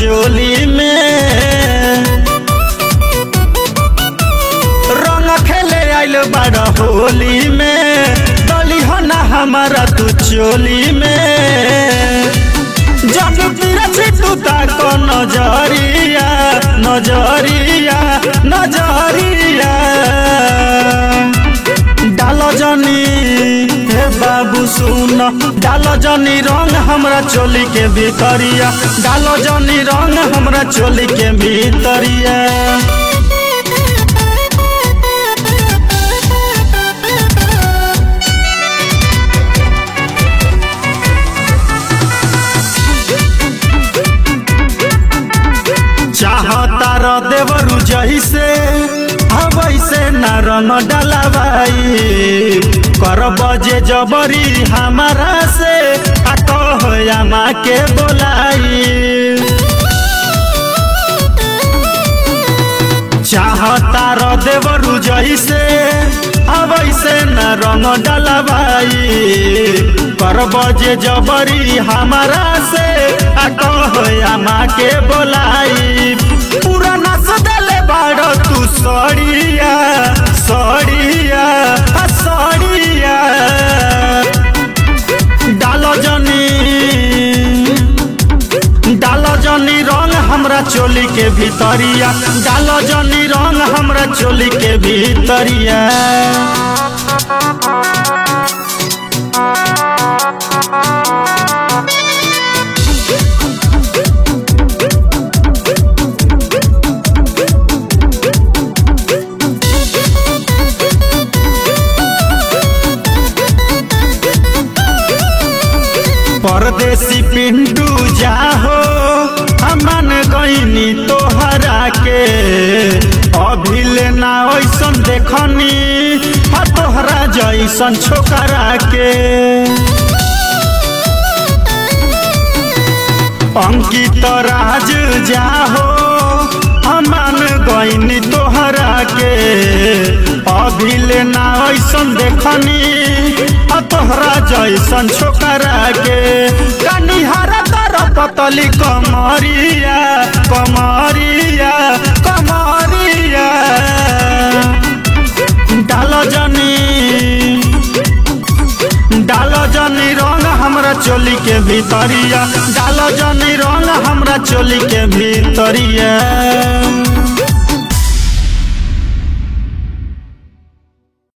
चोली में रंग खेले आइल बड़ा होली में दली हो ना हमारा तू चोली में जब तू ताको नजरिया नजरिया नजरिया डालो जनी हे बाबू सुन डालो जनी रंग हमरा चोली के भीतरिया डालो जनी रंग हमरा चोली के भीतरिया चाहता र देवरु जैसे वैसे न रंग डलवाई कर बजे जबरी हमारा से आमा के बोलाई चाहता र देवरु जैसे वैसे न रंग डलवाई कर बजे जबरी हमारा से आमा के बोलाई पूरा नस देले बाड़ो तू सड़िया सड़िया सड़िया डालो जनी रंग हमरा चोली के भीतरिया डालो जनी रंग हमरा चोली के भीतरिया परदेसी पिंटू जाहो हमन गईनी तोहरा के अभी लेना ऐसन देखनी तोहरा जैसन छोकरा के अंकित राज जाहो हमन गईनी तोहरा के अभी लेना ऐसन देखनी तोहरा जैसन छोकरा के कनिहारा तर पतली कमरिया कमरिया कमरिया डालो जनी रंग हमरा चोली के भीतरिया डालो जनी रंग हमरा चोली के भीतरिया।